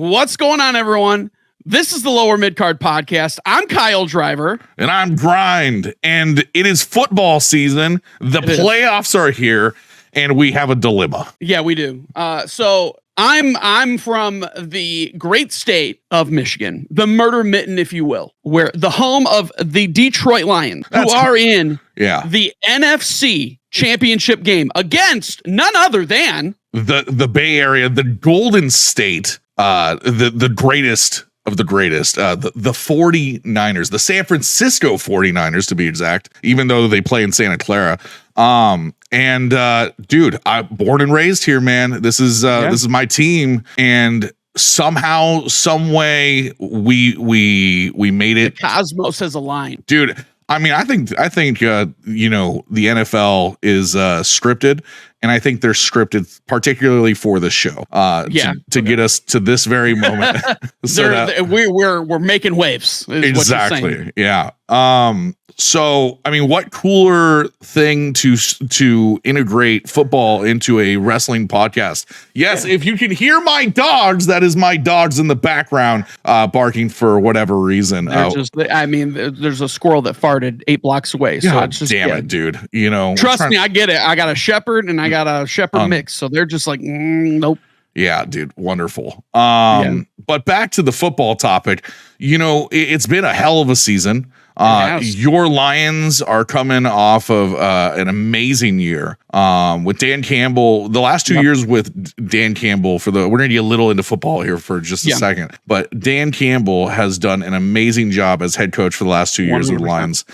What's going on, everyone? This is the Lower Midcard Podcast. I'm Kyle Driver. And I'm Grind. And it is football season. The playoffs are here, and we have a dilemma. Yeah, we do. So I'm from the great state of Michigan, the Murder Mitten, if you will, where the home of the Detroit Lions, who are in the NFC Championship game against none other than the Bay Area, the Golden State, the greatest of the greatest, the 49ers, the San Francisco 49ers to be exact, even though they play in Santa Clara. Dude, I'm born and raised here, man. This is my team, and somehow, some way we made it. The cosmos has aligned, dude. I mean, I think the NFL is scripted, and I think they're scripted particularly for the show. To get us to this very moment. We're making waves. Exactly. Yeah. So, I mean, what cooler thing to integrate football into a wrestling podcast? Yes, if you can hear my dogs, that is my dogs in the background barking for whatever reason. There's a squirrel that farted 8 blocks away. So God damn it, dude. Trust me, I get it. I got a shepherd and I got a shepherd mix. So they're just like, nope. Yeah, dude. Wonderful. But back to the football topic, it's been a hell of a season. Your Lions are coming off of an amazing year with Dan Campbell. The last 2 years with Dan Campbell we're going to get a little into football here for just a second, but Dan Campbell has done an amazing job as head coach for the last 2 years 100%. With the Lions.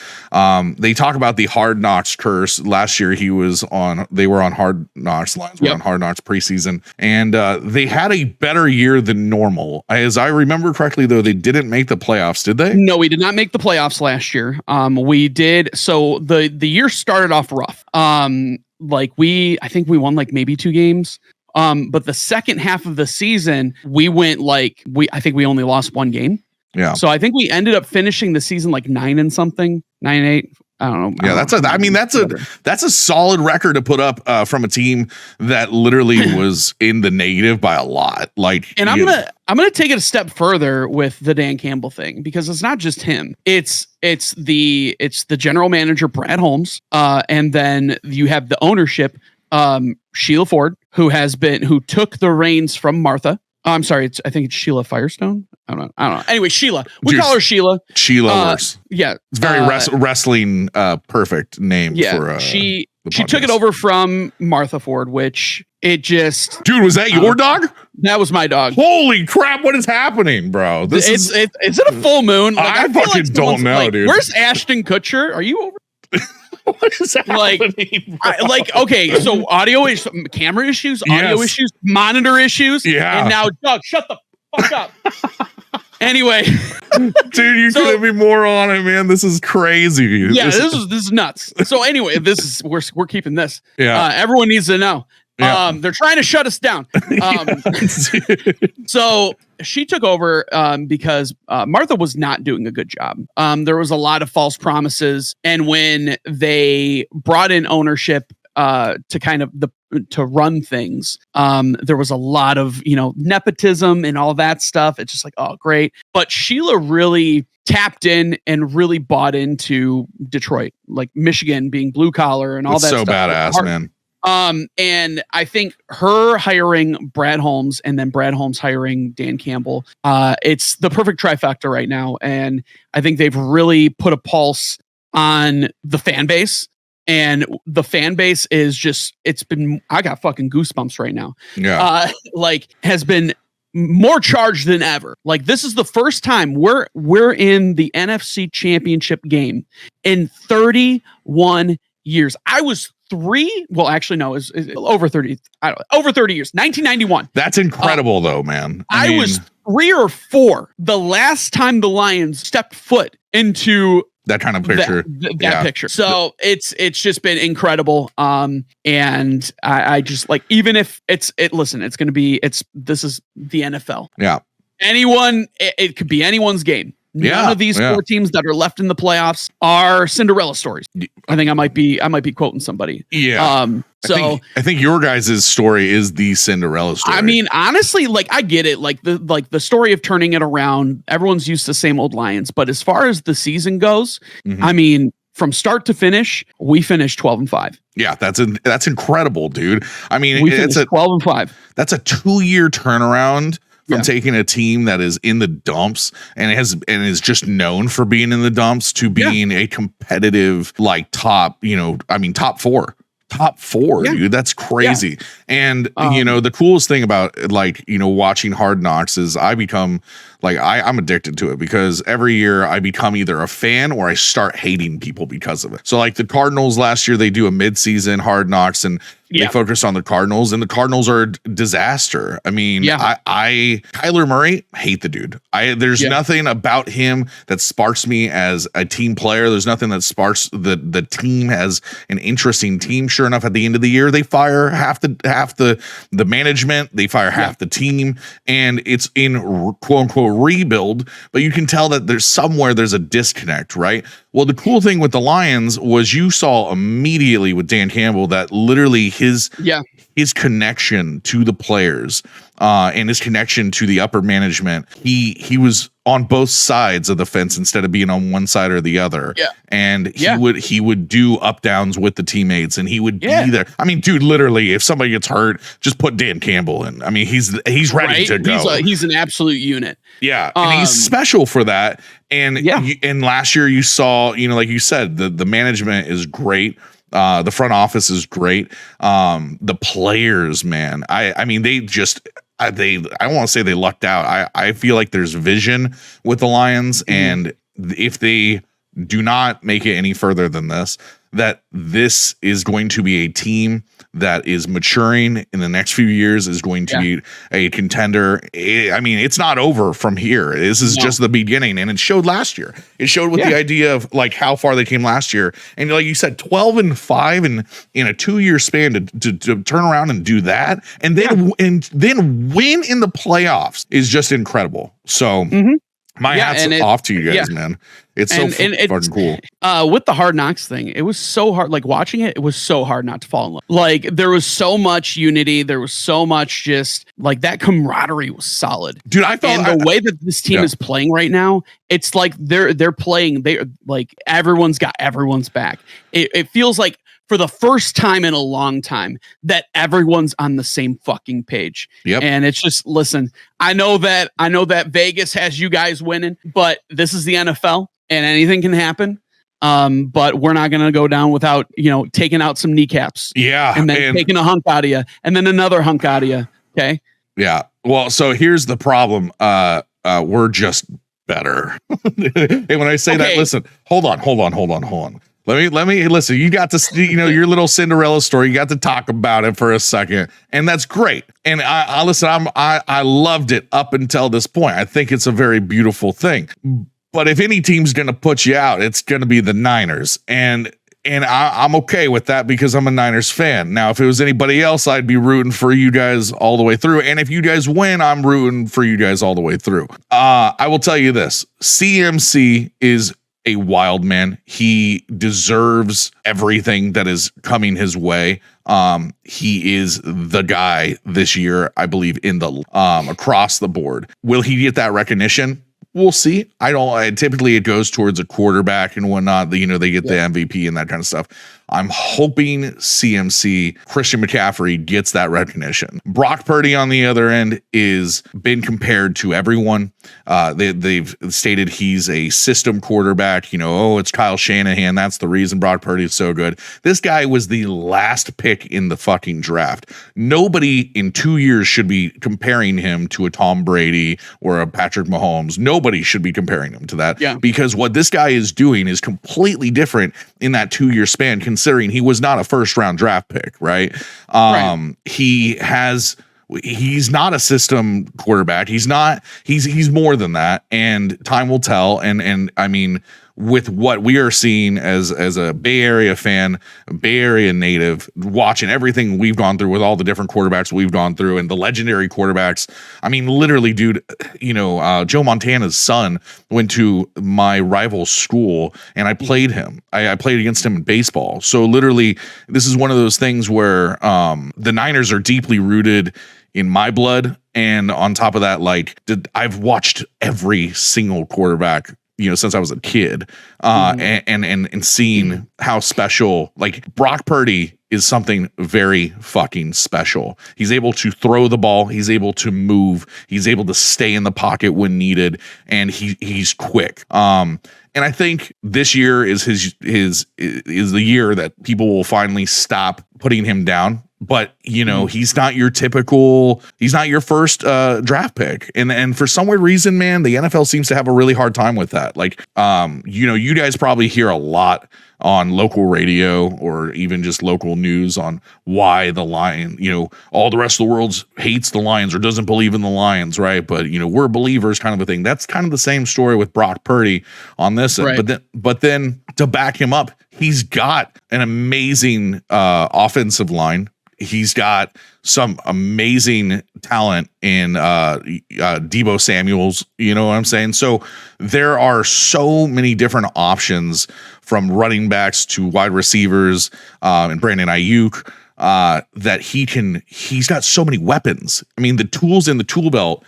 They talk about the Hard Knocks curse. Last year they were on Hard Knocks. Lions were on Hard Knocks preseason, and they had a better year than normal. As I remember correctly, though, they didn't make the playoffs, did they? No, we did not make the playoffs last year. We did. So the year started off rough. I think we won like maybe 2 games. But the second half of the season, we went I think we only lost 1 game. Yeah. So I think we ended up finishing the season like 9-8. I don't know. Yeah, that's a solid record to put up from a team that literally was in the negative by a lot. I'm gonna take it a step further with the Dan Campbell thing, because it's not just him. It's the general manager Brad Holmes, and then you have the ownership, Sheila Ford, who took the reins from Martha. I'm sorry. I think it's Sheila Firestone. I don't know. Anyway, Sheila. We call her Sheila. Sheila works. Yeah. It's very wrestling perfect name for she took it over from Martha Ford, which it just... Dude, was that your dog? That was my dog. Holy crap, what is happening, bro? Is it a full moon? I fucking don't know, dude. Where's Ashton Kutcher? Are you over? What is happening? Okay, so audio issues, camera issues, audio issues, monitor issues. Yeah. And now, Doug, shut the fuck up. Anyway. Dude, you couldn't be more on it, man. This is crazy. Yeah, this is nuts. So anyway, we're keeping this. Yeah. Everyone needs to know. Yeah. They're trying to shut us down. So she took over because Martha was not doing a good job. There was a lot of false promises, and when they brought in ownership to run things, there was a lot of nepotism and all that stuff. It's just like, oh, great. But Sheila really tapped in and really bought into Detroit, like Michigan being blue collar and all that. So stuff. Badass, man. And I think her hiring Brad Holmes and then Brad Holmes hiring Dan Campbell, it's the perfect trifecta right now. And I think they've really put a pulse on the fan base, and the fan base is I got fucking goosebumps right now. Yeah. Has been more charged than ever. Like, this is the first time we're in the NFC Championship game in 31 years. I was 3. Well, actually, no, it's over 30. I don't know, over 30 years. 1991. That's incredible, though, man. I was 3 or 4 the last time the Lions stepped foot into that kind of picture. That picture. So it's just been incredible. And I just even if this is the NFL. Yeah. It could be anyone's game. None of these 4 teams that are left in the playoffs are Cinderella stories. I think I might be quoting somebody. Yeah. I think your guys' story is the Cinderella story. I mean, honestly, like I get it. Like the story of turning it around, everyone's used to same old Lions. But as far as the season goes, I mean, from start to finish, we finished 12-5. Yeah, that's incredible, dude. I mean, it's 12-5. That's a 2-year turnaround from taking a team that is in the dumps and is just known for being in the dumps to being a competitive, like top 4. Top 4, dude. That's crazy. And the coolest thing about watching Hard Knocks is I become I'm addicted to it because every year I become either a fan or I start hating people because of it. So like the Cardinals last year, they do a midseason Hard Knocks and they focus on the Cardinals, and the Cardinals are a disaster. I mean, I Kyler Murray, hate the dude. There's nothing about him that sparks me as a team player. There's nothing that sparks the team as an interesting team. Sure enough, at the end of the year, they fire half the management, they fire half the team, and it's in quote unquote rebuild, but you can tell that there's a disconnect, right? Well, the cool thing with the Lions was you saw immediately with Dan Campbell that literally his connection to the players and his connection to the upper management, he was on both sides of the fence instead of being on one side or the other. Yeah. And he would do up downs with the teammates, and he would be there. I mean, dude, literally, if somebody gets hurt, just put Dan Campbell in. I mean, he's ready to go. He's an absolute unit. Yeah. And he's special for that. And and last year you saw, like you said, the management is great. The front office is great. The players, man, I mean, they just, I don't want to say they lucked out. I feel like there's vision with the Lions, and if they do not make it any further than this, that this is going to be a team that is maturing in the next few years, is going to be a contender. I mean, it's not over from here. This is just the beginning, and it showed last year. It showed with the idea of like how far they came last year, and like you said, 12-5 in a 2-year span to turn around and do that, and then win in the playoffs is just incredible. So. My hat's off to you guys, man. It's fucking cool. With the Hard Knocks thing, it was so hard. Like watching it, it was so hard not to fall in love. Like there was so much unity. There was so much just like that camaraderie was solid. Dude, I felt the way that this team is playing right now, it's like they're playing. They're like everyone's got everyone's back. It feels like for the first time in a long time that everyone's on the same fucking page. Yep. And it's just, listen, I know that Vegas has you guys winning, but this is the NFL and anything can happen. But we're not going to go down without, taking out some kneecaps. Yeah. And then taking a hunk out of you and then another hunk out of you. Okay. Yeah. Well, so here's the problem. We're just better. And when I say that, listen, hold on. Let me listen. You got to, your little Cinderella story. You got to talk about it for a second, and that's great. And I listen. I loved it up until this point. I think it's a very beautiful thing. But if any team's going to put you out, it's going to be the Niners, and I'm okay with that because I'm a Niners fan. Now, if it was anybody else, I'd be rooting for you guys all the way through. And if you guys win, I'm rooting for you guys all the way through. I will tell you this: CMC is a wild man. He deserves everything that is coming his way. He is the guy this year, I believe, in the across the board. Will he get that recognition? We'll see. Typically it goes towards a quarterback and whatnot. They get the MVP and that kind of stuff. I'm hoping CMC, Christian McCaffrey, gets that recognition. Brock Purdy, on the other end, is been compared to everyone. They've stated he's a system quarterback. It's Kyle Shanahan. That's the reason Brock Purdy is so good. This guy was the last pick in the fucking draft. Nobody in 2 years should be comparing him to a Tom Brady or a Patrick Mahomes. Nobody should be comparing him to that because what this guy is doing is completely different in that 2-year span, considering he was not a first-round draft pick, right? He's not a system quarterback. He's more than that, and time will tell. And I mean, with what we are seeing as a Bay Area fan, Bay Area native, watching everything we've gone through with all the different quarterbacks we've gone through and the legendary quarterbacks. I mean, literally, dude, Joe Montana's son went to my rival's school and I played him. I played against him in baseball. So literally, this is one of those things where the Niners are deeply rooted in my blood. And on top of that, I've watched every single quarterback, since I was a kid, and seeing how special, Brock Purdy is something very fucking special. He's able to throw the ball. He's able to move. He's able to stay in the pocket when needed. And he's quick. And I think this year is the year that people will finally stop putting him down. But he's not your first draft pick, and for some weird reason, man, the NFL seems to have a really hard time with that. You guys probably hear a lot on local radio or even just local news on why the Lion, all the rest of the world hates the Lions or doesn't believe in the Lions, right? But we're believers, kind of a thing. That's kind of the same story with Brock Purdy on this, right. But then to back him up, he's got an amazing offensive line. He's got some amazing talent in Deebo Samuels. You know what I'm saying? So there are so many different options from running backs to wide receivers and Brandon Ayuk that he's got so many weapons. I mean, the tools in the tool belt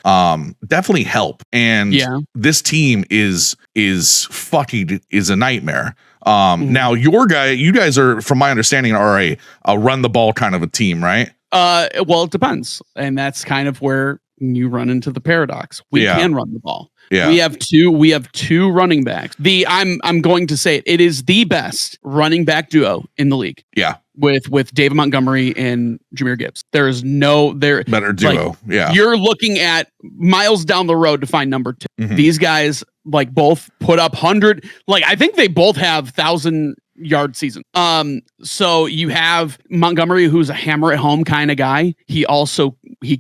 definitely help. And this team is a nightmare. Now you guys are, from my understanding, are a run the ball kind of a team, right? Well, it depends. And that's kind of where you run into the paradox. We can run the ball. Yeah. We have two running backs. I'm going to say it is the best running back duo in the league. Yeah. With David Montgomery and Jahmyr Gibbs. There is better duo. You're looking at miles down the road to find number two. Mm-hmm. These guys both put up 100. I think they both have 1,000-yard season. So you have Montgomery, who's a hammer at home kind of guy. He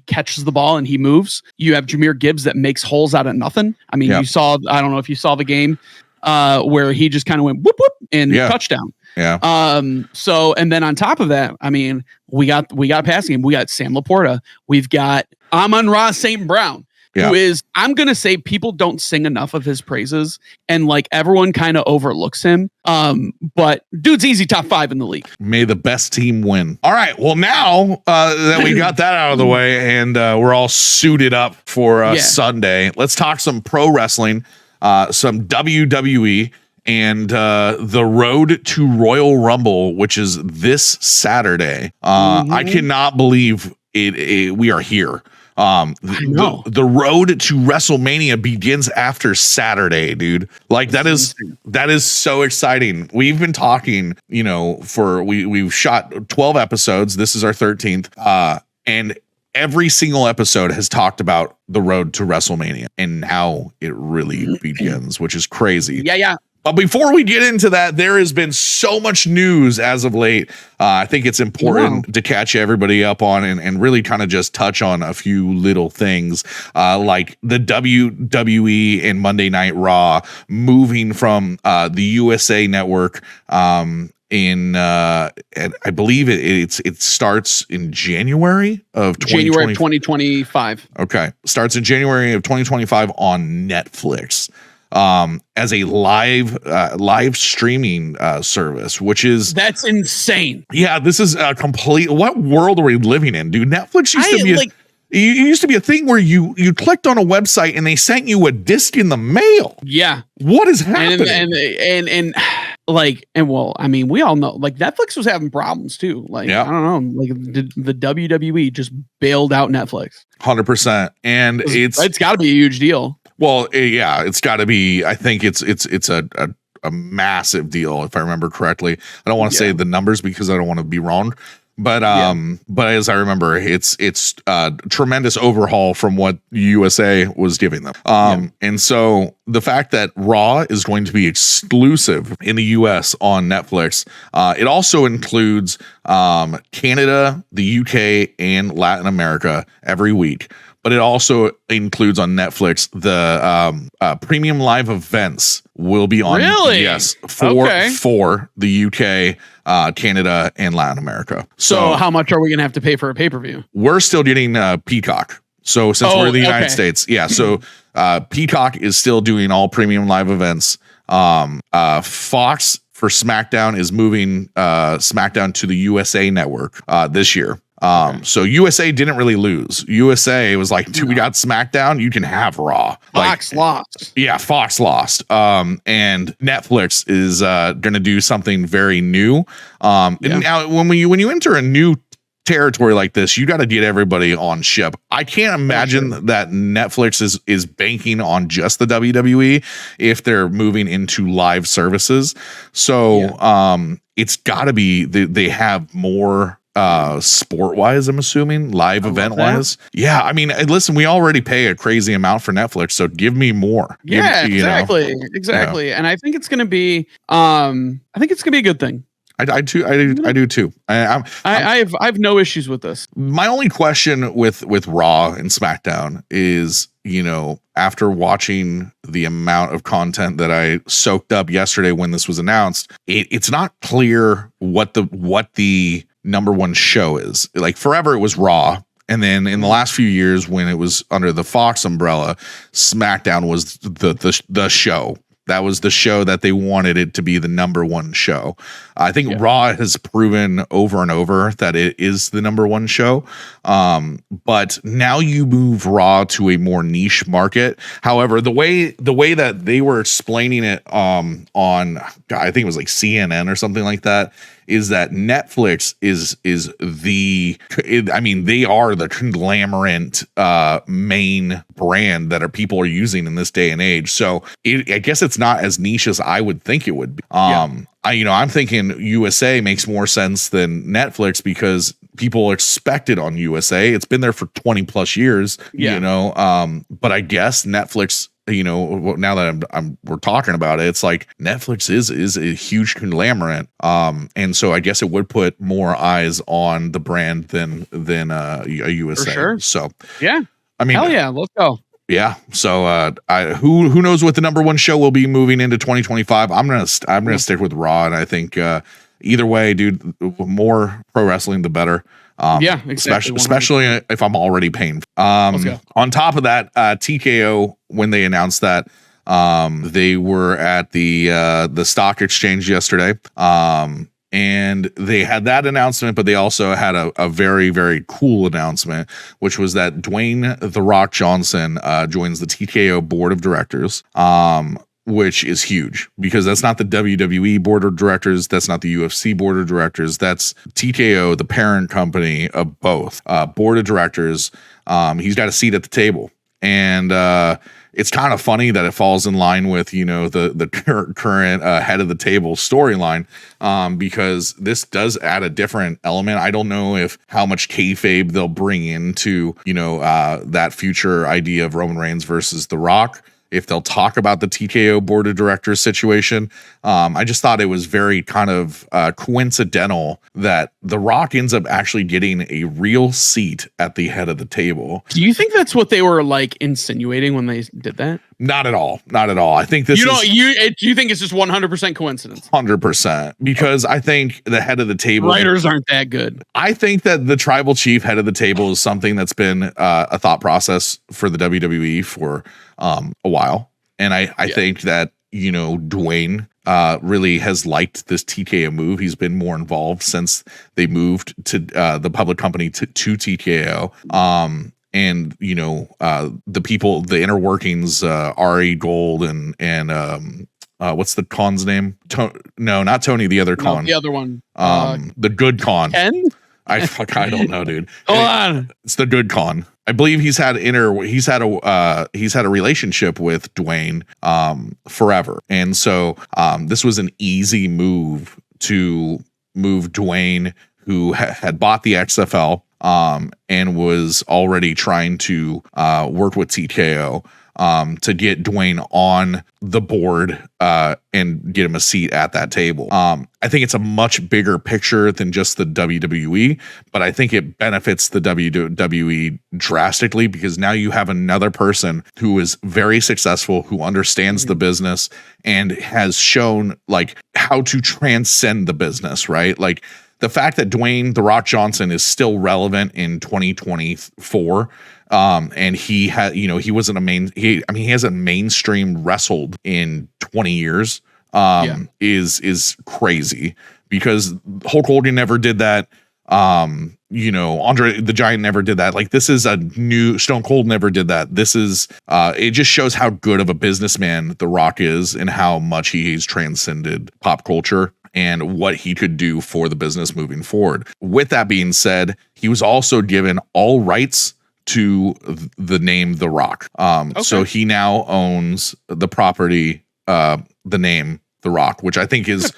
catches the ball and he moves. You have Jahmyr Gibbs that makes holes out of nothing. I mean, I don't know if you saw the game where he just kind of went whoop whoop and touchdown. Yeah. So, and then on top of that, I mean, we got a passing game. We got Sam Laporta. We've got Amon-Ra St. Brown, who is, I'm going to say, people don't sing enough of his praises, and everyone kind of overlooks him. But dude's easy top 5 in the league. May the best team win. All right. Well, now that we got that out of the way and we're all suited up for Sunday, let's talk some pro wrestling, some WWE, and the road to Royal Rumble, which is this Saturday. I cannot believe we are here. The road to WrestleMania begins after Saturday, dude. That is so exciting. We've been talking, we've shot 12 episodes. This is our 13th. And every single episode has talked about the road to WrestleMania and how it really begins, which is crazy. Yeah. But before we get into that, there has been so much news as of late. I think it's important to catch everybody up on and really kind of just touch on a few little things, like the WWE and Monday Night Raw moving from the USA Network and I believe it starts in January of 2025. Okay, starts in January of 2025 on Netflix. As a live streaming service, that's insane. Yeah, this is a complete. What world are we living in, dude? Netflix used to be a thing where you clicked on a website and they sent you a disc in the mail. Yeah, what is happening? And well, I mean, we all know Netflix was having problems too. I don't know, the WWE just bailed out Netflix 100%, and it's got to be a huge deal. Well, yeah, it's got to be. I think it's a massive deal, if I remember correctly. I don't want to say the numbers because I don't want to be wrong, but as I remember, it's a tremendous overhaul from what USA was giving them. And so the fact that Raw is going to be exclusive in the US on Netflix, it also includes Canada, the UK, and Latin America every week. but it also includes on Netflix the premium live events will be on. Really? Yes, for the UK, Canada, and Latin America. So how much are we gonna have to pay for a pay-per-view? We're still getting Peacock. So since we're in the United States, so Peacock is still doing all premium live events. Fox for SmackDown is moving SmackDown to the USA Network this year. So USA didn't really lose. USA was like, we got SmackDown, you can have Raw. Fox lost. Yeah, Fox lost. And Netflix is going to do something very new. And now when you enter a new territory like this, you got to get everybody on ship. I can't imagine that Netflix is banking on just the WWE if they're moving into live services. So it's got to be they have more sport wise, I'm assuming, live event wise. Yeah, I mean, listen, we already pay a crazy amount for Netflix, so give me more. Exactly. And I think it's gonna be a good thing. I do too. I have no issues with this. My only question with Raw and SmackDown is, after watching the amount of content that I soaked up yesterday when this was announced, it's not clear what the number one show is. Like forever it was Raw. And then in the last few years when it was under the Fox umbrella, SmackDown was the show. That was the show that they wanted it to be the number one show. I think Raw has proven over and over that it is the number one show. But now you move Raw to a more niche market. However, the way that they were explaining it on, I think it was like CNN or something like that, is that Netflix is they are the conglomerate main brand that people are using in this day and age. So I guess it's not as niche as I would think it would be. I'm thinking USA makes more sense than Netflix because people expect it on USA. It's been there for 20 plus years, but I guess Netflix, now that we're talking about it, it's like Netflix is a huge conglomerate. And so I guess it would put more eyes on the brand than a USA. For sure. So, I mean, hell yeah, let's go. Yeah. So who knows what the number one show will be moving into 2025. I'm going to stick with Raw. And I think either way, dude, more pro wrestling, the better. Exactly. Especially if I'm already paying. On top of that, TKO, when they announced that, they were at the stock exchange yesterday. And they had that announcement, but they also had a very, very cool announcement, which was that Dwayne "The Rock" Johnson joins the TKO board of directors, which is huge because that's not the WWE board of directors. That's not the UFC board of directors. That's TKO, the parent company of both board of directors. He's got a seat at the table. And it's kind of funny that it falls in line with, the current head of the table storyline, because this does add a different element. I don't know how much kayfabe they'll bring into, that future idea of Roman Reigns versus The Rock, if they'll talk about the TKO board of directors situation. I just thought it was very kind of coincidental that The Rock ends up actually getting a real seat at the head of the table. Do you think that's what they were like insinuating when they did that? Not at all. Not at all. I think this do you think it's just 100% coincidence? 100%. Because I think the head of the table. Writers aren't that good. I think that the tribal chief head of the table is something that's been a thought process for the WWE for a while. And I think that, Dwayne really has liked this TKO move. He's been more involved since they moved to the public company to TKO. And the people, the inner workings, Ari Gold and what's the con's name? No, not Tony. The other con. The other one. The good con. Ken? I don't know, dude. Hold on. It's the good con. I believe he's had a relationship with Dwayne forever, and so this was an easy move to move Dwayne, who had bought the XFL, and was already trying to work with TKO to get Dwayne on the board and get him a seat at that table. I think it's a much bigger picture than just the WWE, but I think it benefits the WWE drastically because now you have another person who is very successful, who understands the business and has shown like how to transcend the business, right? Like the fact that Dwayne "The Rock" Johnson is still relevant in 2024, and he had, he wasn't he hasn't mainstream wrestled in 20 years, is crazy because Hulk Hogan never did that. Andre the Giant never did that. Like this is a new Stone Cold never did that. This is, it just shows how good of a businessman The Rock is and how much he's transcended pop culture and what he could do for the business moving forward. With that being said, he was also given all rights to the name The Rock. So he now owns the property, the name The Rock, which I think is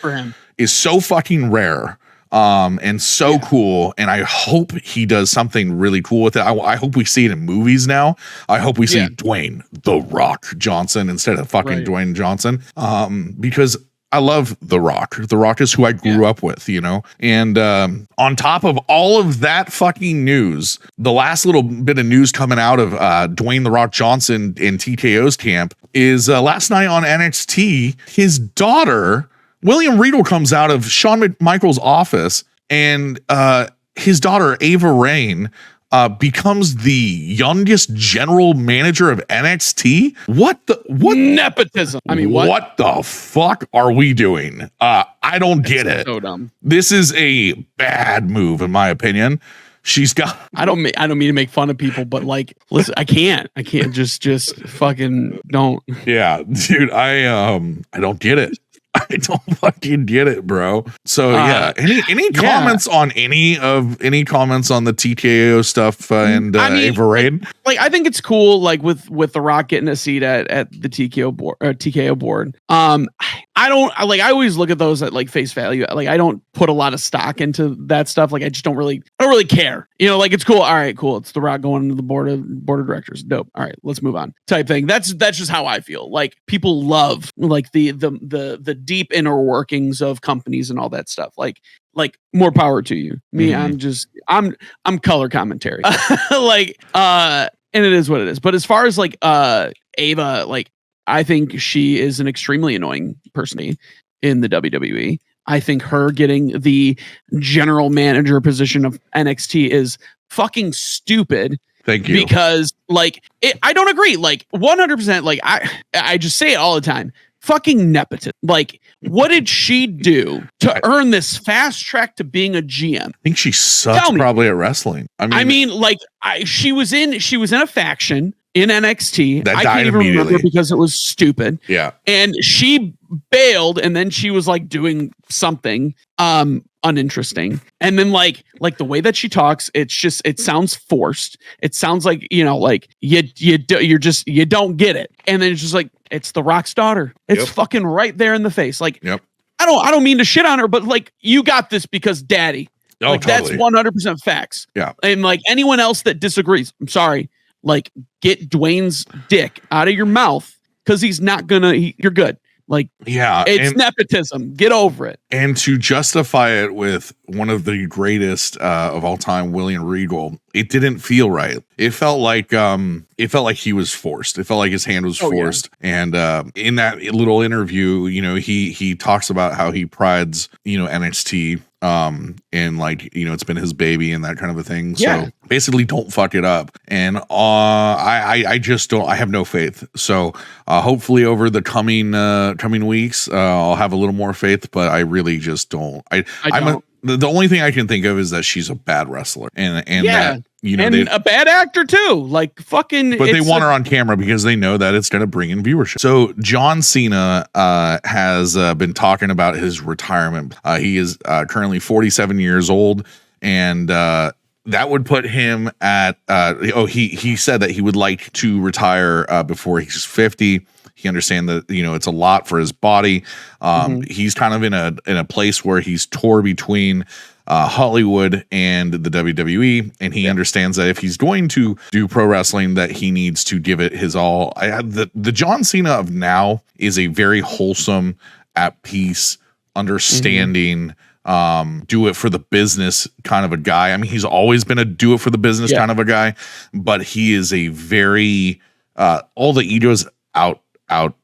so fucking rare. And so cool. And I hope he does something really cool with it. I hope we see it in movies now. I hope we see Dwayne "The Rock" Johnson instead of fucking Dwayne Johnson. Because I love The Rock. The Rock is who I grew up with, and on top of all of that fucking news, the last little bit of news coming out of Dwayne "The Rock" Johnson in TKO's camp is last night on NXT, his daughter, William Regal, comes out of Shawn McMichael's office, and his daughter, Ava Raine, becomes the youngest general manager of NXT. What nepotism? I mean, what the fuck are we doing? I don't get it. So dumb. This is a bad move, in my opinion. She's got. I don't mean to make fun of people, but like, listen, I can't just fucking don't. Yeah, dude, I don't get it. I don't fucking get it, bro. So any comments on any comments on the TKO stuff and Ava Raine? Like, I think it's cool, like with The Rock getting a seat at the TKO board. I always look at those at like face value. Like, I don't put a lot of stock into that stuff. Like, I don't really care. Like, it's cool. All right, cool. It's The Rock going into the board of directors. Dope. All right, let's move on. Type thing. That's just how I feel. Like, people love like the deep inner workings of companies and all that stuff. Like more power to you. Me, I'm color commentary. And it is what it is. But as far as like Ava, like, I think she is an extremely annoying person in the WWE. I think her getting the general manager position of NXT is fucking stupid. Thank you. Because like I don't agree. Like 100%. Like I just say it all the time. Fucking nepotism. Like, what did she do to earn this fast track to being a GM? I think she sucks probably at wrestling. She was in a faction in NXT. That I died can't even remember because it was stupid. Yeah. And she bailed, and then she was like doing something uninteresting. And then like the way that she talks, it sounds forced. It sounds like, like you don't get it. And then it's just like, it's The Rock's daughter. It's fucking right there in the face. Like, I don't mean to shit on her, but like, you got this because daddy. Oh, like, totally. That's 100% facts. Yeah. And like, anyone else that disagrees, I'm sorry. Like, get Dwayne's dick out of your mouth, because he's not gonna. You're good. Like, it's nepotism. Get over it. And to justify it with one of the greatest of all time, William Regal, it didn't feel right. It felt like he was forced. It felt like his hand was forced. Yeah. And in that little interview, he talks about how he prides, NXT, and like, it's been his baby and that kind of a thing. So basically, don't fuck it up. And I just don't. I have no faith. So hopefully over the coming weeks, I'll have a little more faith. But I really just don't. The only thing I can think of is that she's a bad wrestler, and that, and a bad actor too. Like, fucking. But they want her on camera because they know that it's going to bring in viewership. So John Cena has been talking about his retirement. He is currently 47 years old, and that would put him at. He said that he would like to retire before he's 50. He understands that, it's a lot for his body. He's kind of in a place where he's torn between Hollywood and the WWE, and he understands that if he's going to do pro wrestling, that he needs to give it his all. The John Cena of now is a very wholesome, at peace, understanding, do it for the business kind of a guy. I mean, he's always been a do it for the business kind of a guy, but he is a very all the ego's out.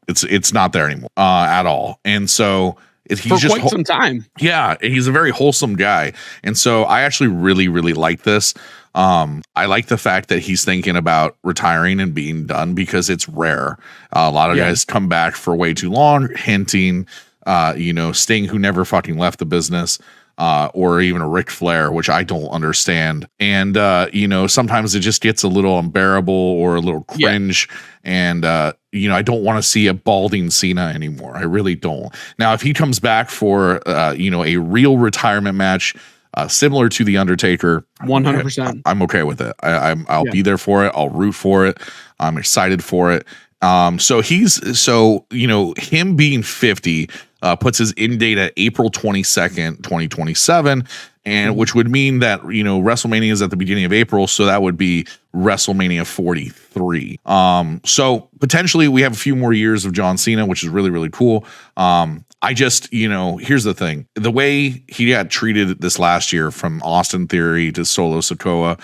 It's not there anymore at all, and so. He's for just quite some time. Yeah, he's a very wholesome guy. And so I actually really, really like this. I like the fact that he's thinking about retiring and being done because it's rare. A lot of guys come back for way too long, hinting, Sting, who never fucking left the business, or even a Ric Flair, which I don't understand. And, sometimes it just gets a little unbearable or a little cringe. And, I don't want to see a balding Cena anymore. I really don't. Now, if he comes back for, a real retirement match, similar to The Undertaker, 100%. I'm okay with it. I'll be there for it. I'll root for it. I'm excited for it. Him being 50 puts his end date at April 22nd, 2027, and which would mean that WrestleMania is at the beginning of April, so that would be WrestleMania 43. So potentially we have a few more years of John Cena, which is really, really cool. I just, here's the thing. The way he got treated this last year, from Austin Theory to Solo Sikoa,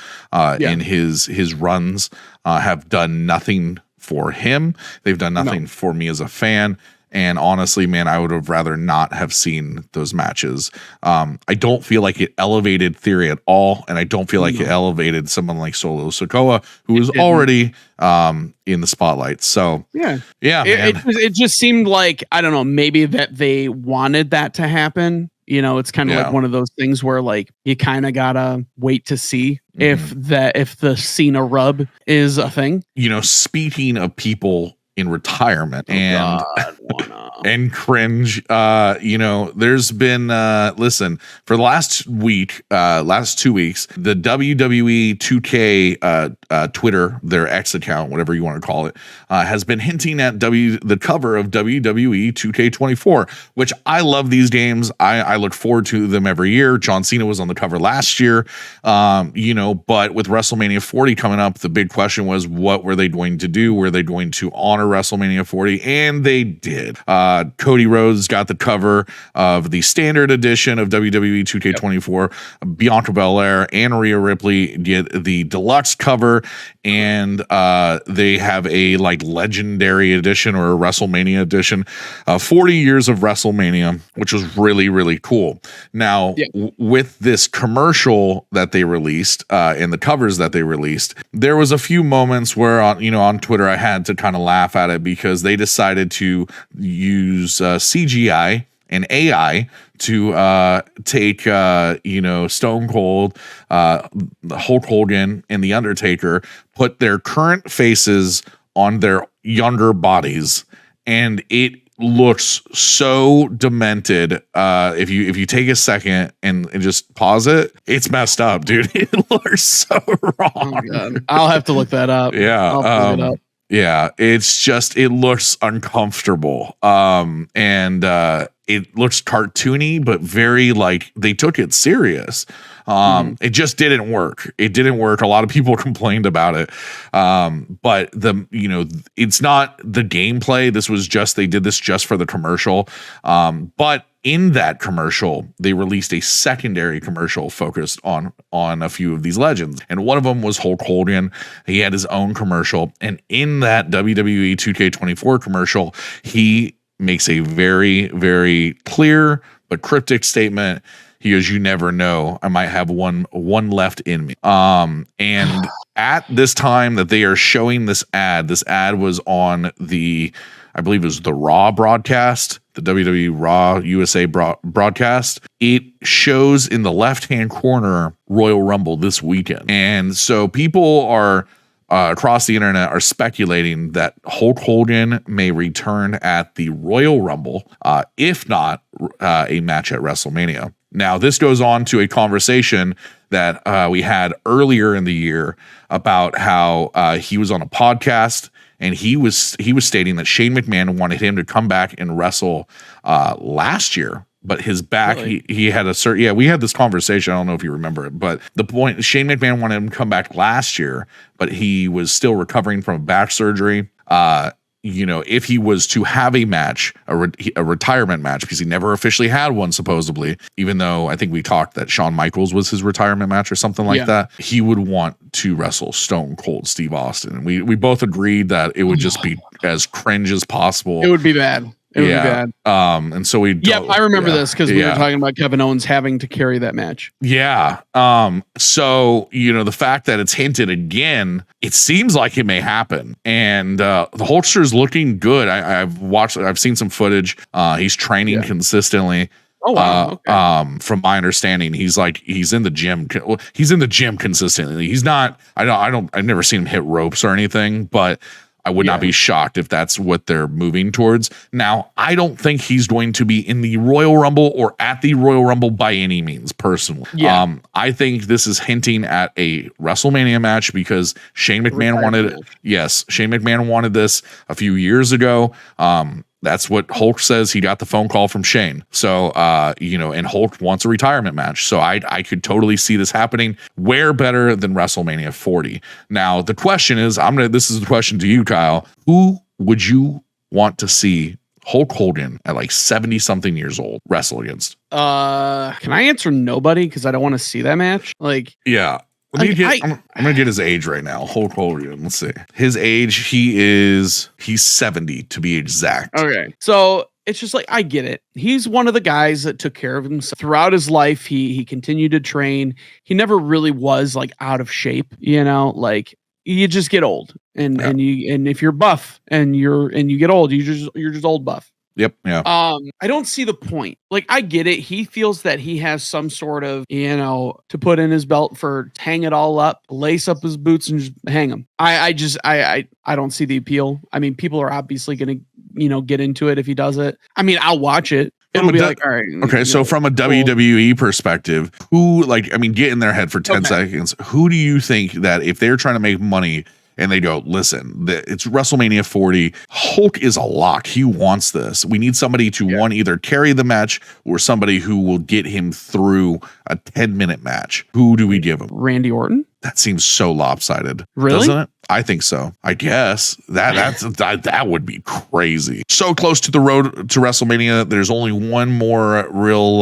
in his runs, have done nothing for him. They've done nothing for me as a fan. And honestly, man, I would have rather not have seen those matches. I don't feel like it elevated Theory at all. And I don't feel like it elevated someone like Solo Sikoa, who was already in the spotlight. So man. It just seemed like, I don't know, maybe that they wanted that to happen. It's kind of like one of those things where like you kind of gotta wait to see if the Cena rub is a thing. Speaking of people in retirement and cringe, there's been listen, for the last 2 weeks, the WWE 2K Twitter, their X account, whatever you want to call it, has been hinting at the cover of WWE 2K24, which I love these games. I look forward to them every year. John Cena was on the cover last year, but with WrestleMania 40 coming up, the big question was, what were they going to do? Were they going to honor WrestleMania 40? And they did. Cody Rhodes got the cover of the standard edition of WWE 2K24. Bianca Belair and Rhea Ripley get the deluxe cover, and they have a legendary edition or a WrestleMania edition, 40 years of WrestleMania, which was really, really cool. Now, with this commercial that they released and the covers that they released, there was a few moments where on Twitter I had to kind of laugh at it, because they decided to use CGI and AI to take Stone Cold, Hulk Hogan, and The Undertaker, put their current faces on their younger bodies, and it looks so demented. If you take a second and just pause it, it's messed up, dude. It looks so wrong. Oh, I'll have to look that up. Yeah, it's just, it looks uncomfortable. And it looks cartoony, but very they took it serious. It just didn't work. It didn't work. A lot of people complained about it. But it's not the gameplay. They did this just for the commercial. But in that commercial, they released a secondary commercial focused on a few of these legends. And one of them was Hulk Hogan. He had his own commercial. And in that WWE 2K24 commercial, he makes a very, very clear but cryptic statement. He goes, "You never know. I might have one left in me." And at this time that they are showing this ad was on I believe it was the Raw broadcast, the WWE Raw USA broadcast. It shows in the left-hand corner Royal Rumble this weekend. And so people are across the internet are speculating that Hulk Hogan may return at the Royal Rumble, if not a match at WrestleMania. Now, this goes on to a conversation that we had earlier in the year about how he was on a podcast, and he was stating that Shane McMahon wanted him to come back and wrestle last year but his back, Really? he had a certain, yeah, we had this conversation. I don't know if you remember it, but the point, Shane McMahon wanted him to come back last year, but he was still recovering from back surgery. If he was to have a match, a retirement match, because he never officially had one, supposedly, even though I think we talked that Shawn Michaels was his retirement match or something like that, he would want to wrestle Stone Cold Steve Austin. And we both agreed that it would just be as cringe as possible. It would be bad. It would be bad. And so I remember this because we were talking about Kevin Owens having to carry that match. Yeah. So, the fact that it's hinted again, it seems like it may happen. And the Hulkster's looking good. I've seen some footage. He's training consistently. Oh wow. Okay. From my understanding, he's in the gym. He's in the gym consistently. He's not, I've never seen him hit ropes or anything, but I would not be shocked if that's what they're moving towards. Now, I don't think he's going to be in the Royal Rumble or at the Royal Rumble by any means, personally. Yeah. I think this is hinting at a WrestleMania match because Shane McMahon Shane McMahon wanted this a few years ago. That's what Hulk says. He got the phone call from Shane. So, and Hulk wants a retirement match. So I could totally see this happening. Where better than WrestleMania 40? Now, the question is, this is the question to you, Kyle. Who would you want to see Hulk Hogan at like 70 something years old wrestle against? Can I answer nobody? Because I don't want to see that match. I'm gonna get his age right now. Hulk Hogan. Let's see. His age, he's 70 to be exact. Okay. So it's just like, I get it. He's one of the guys that took care of himself throughout his life. He continued to train. He never really was like out of shape, like you just get old and if you're buff and you get old, you're just old buff. Yep. Yeah. I don't see the point. Like, I get it. He feels that he has some sort of, to put in his belt for hang it all up, lace up his boots and just hang them. I don't see the appeal. I mean, people are obviously going to, get into it if he does it. I mean, I'll watch it. It'll be like, all right. Okay. So from a WWE perspective, get in their head for 10 seconds. Who do you think that if they're trying to make money and they go, listen, it's WrestleMania 40. Hulk is a lock. He wants this. We need somebody to either carry the match or somebody who will get him through a 10-minute match. Who do we give him? Randy Orton? That seems so lopsided. Really? Doesn't it? I think so. I guess that would be crazy. So close to the road to WrestleMania. There's only one more real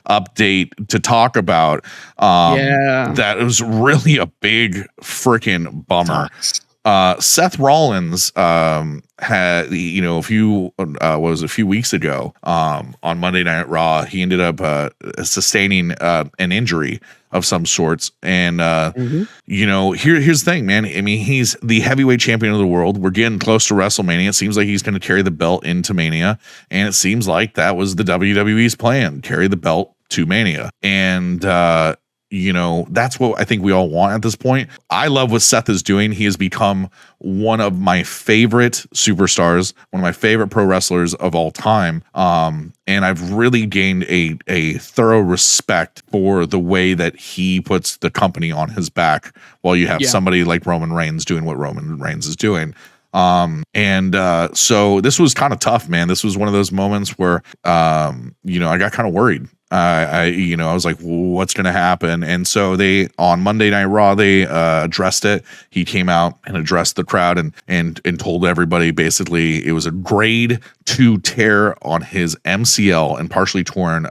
update to talk about. That was really a big freaking bummer. Seth Rollins had, a few weeks ago on Monday Night Raw, he ended up sustaining an injury of some sorts. And, here's the thing, man. I mean, he's the heavyweight champion of the world. We're getting close to WrestleMania. It seems like he's going to carry the belt into Mania. And it seems like that was the WWE's plan, carry the belt to Mania. And, that's what I think we all want at this point. I love what Seth is doing. He has become one of my favorite superstars, one of my favorite pro wrestlers of all time. And I've really gained a thorough respect for the way that he puts the company on his back while you have somebody like Roman Reigns doing what Roman Reigns is doing. So this was kind of tough, man. This was one of those moments where, I got kind of worried. I was like, well, what's going to happen? And so on Monday Night Raw, they addressed it. He came out and addressed the crowd and told everybody basically it was a grade 2 tear on his MCL and partially torn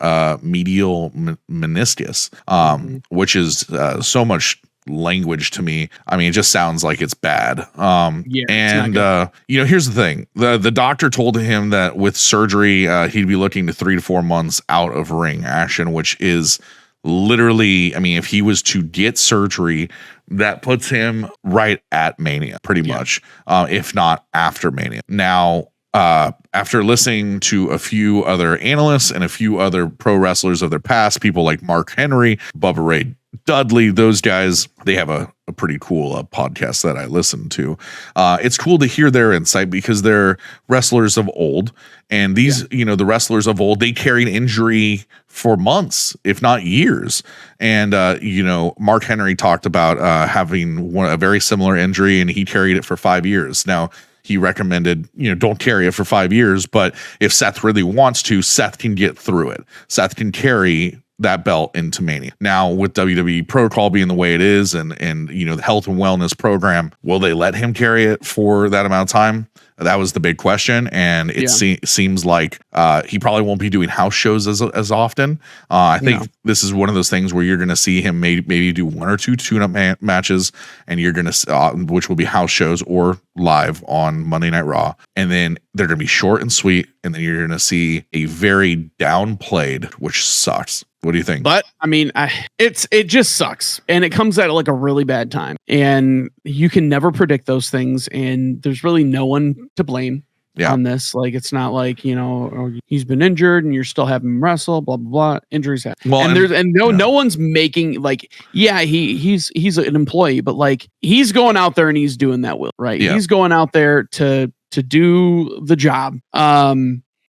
medial meniscus, which is so much language to me. I mean, it just sounds like it's bad. Here's the thing. The doctor told him that with surgery, he'd be looking to 3 to 4 months out of ring action, which is literally, I mean, if he was to get surgery, that puts him right at Mania, pretty much, if not after Mania. Now, after listening to a few other analysts and a few other pro wrestlers of their past, people like Mark Henry, Bubba Ray Dudley, those guys, they have a pretty cool podcast that I listen to. It's cool to hear their insight because they're wrestlers of old. And these, the wrestlers of old, they carried injury for months, if not years. And, Mark Henry talked about having a very similar injury and he carried it for 5 years. Now, he recommended, don't carry it for 5 years. But if Seth really wants to, Seth can get through it. Seth can carry that belt into Mania. Now, with WWE protocol being the way it is, and the health and wellness program, will they let him carry it for that amount of time? That was the big question, and it seems like he probably won't be doing house shows as often. I think this is one of those things where you're going to see him maybe do 1 or 2 tune-up matches, and you're going to which will be house shows or live on Monday Night Raw, and then they're going to be short and sweet, and then you're going to see a very downplayed, which sucks. What do you think? But I mean, it just sucks, and it comes at like a really bad time, and you can never predict those things, and there's really no one to blame on this. Like, it's not like, he's been injured and you're still having him wrestle, blah blah blah. Injuries happen. Well, and no one's making like, he's an employee, but like, he's going out there and he's doing that right. Yeah. He's going out there to do the job.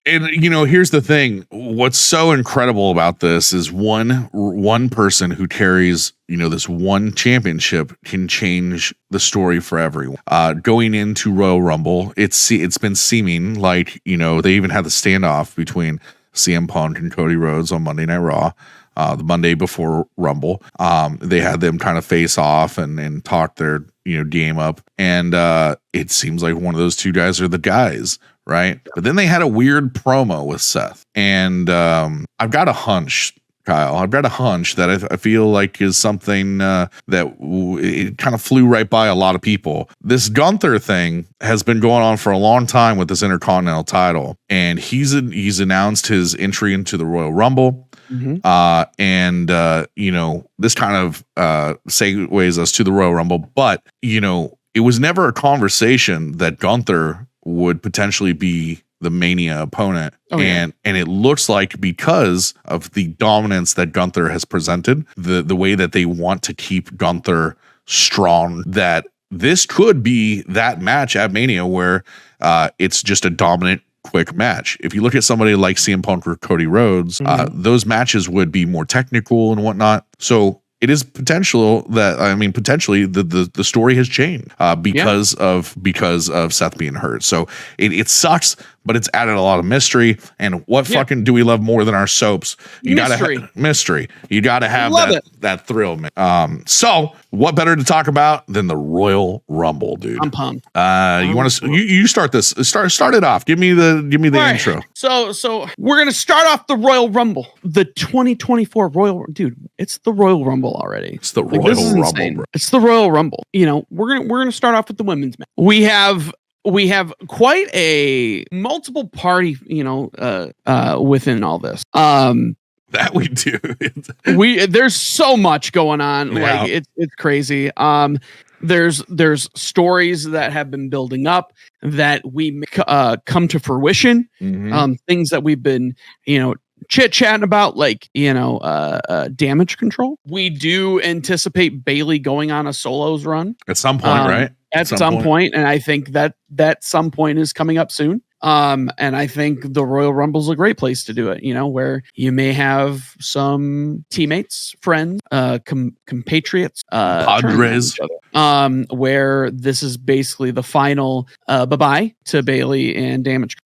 And here's the thing. What's so incredible about this is one person who carries, this one championship can change the story for everyone. Going into Royal Rumble, it's been seeming like, they even had the standoff between CM Punk and Cody Rhodes on Monday Night Raw. The Monday before Rumble, they had them kind of face off and talk their game up, and it seems like one of those two guys are the guys, right? But then they had a weird promo with Seth, and I've got a hunch, Kyle. I've got a hunch that I feel like is something that it kind of flew right by a lot of people. This Gunther thing has been going on for a long time with this Intercontinental title, and he's announced his entry into the Royal Rumble. Mm-hmm. This kind of segues us to the Royal Rumble, but it was never a conversation that Gunther would potentially be the Mania opponent. And it looks like, because of the dominance that Gunther has presented, the way that they want to keep Gunther strong, that this could be that match at Mania where it's just a dominant, quick match. If you look at somebody like CM Punk or Cody Rhodes, those matches would be more technical and whatnot. So it is potentially the story has changed because of Seth being hurt. So it sucks, but it's added a lot of mystery. And what fucking do we love more than our soaps? You gotta have mystery. You gotta have that thrill, man. So what better to talk about than the Royal Rumble, dude? I'm pumped. You want to you start this? Start it off. Give me the intro. So we're gonna start off the Royal Rumble, the 2024 Royal. Dude, it's the Royal Rumble already. It's the Royal Rumble, bro. It's the Royal Rumble. We're gonna start off with the women's match. We have quite a multiple party, within all this. That we do. There's so much going on. Yeah. Like it's crazy. There's stories that have been building up that we come to fruition. Mm-hmm. Things that we've been, chit-chatting about, like, Damage Control. We do anticipate Bayley going on a solos run at some point, right? At some point, and I think that some point is coming up soon. And I think the Royal Rumble's a great place to do it, where you may have some teammates, friends, compatriots, Padres, where this is basically the final bye-bye to Bayley and Damage.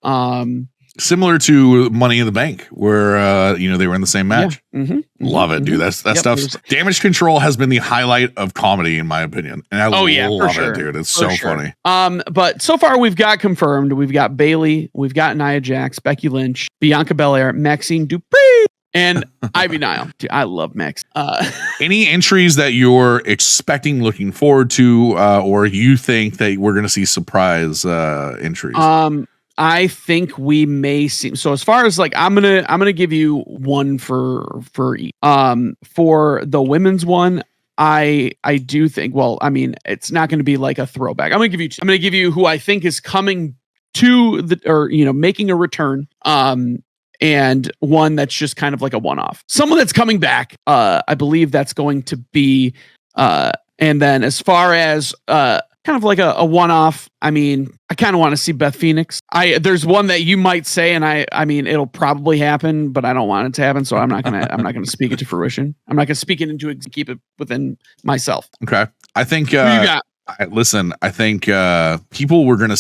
Similar to Money in the Bank, where they were in the same match. Yeah. Mm-hmm. Love it, dude. That stuff. Damage Control has been the highlight of comedy, in my opinion, and I love it, dude. It's so funny. But so far we've got confirmed. We've got Bayley, we've got Nia Jax, Becky Lynch, Bianca Belair, Maxine Dupree, and Ivy Nile. Dude, I love Max. Any entries that you're expecting, looking forward to, or you think that we're going to see surprise entries? I think we may see. So as far as like, I'm gonna give you one for each. For the women's one, I do think. Well, I mean, it's not going to be like a throwback. I'm gonna give you who I think is coming to making a return. And one that's just kind of like a one-off. Someone that's coming back. I believe that's going to be. And then as far as kind of like a one-off. I mean, I kind of want to see Beth Phoenix. There's one that you might say, and I mean, it'll probably happen, but I don't want it to happen, so I'm not gonna speak it to fruition. I'm not gonna speak it into keep it within myself. Okay, I think who you got? Listen, I think people we're definitely going to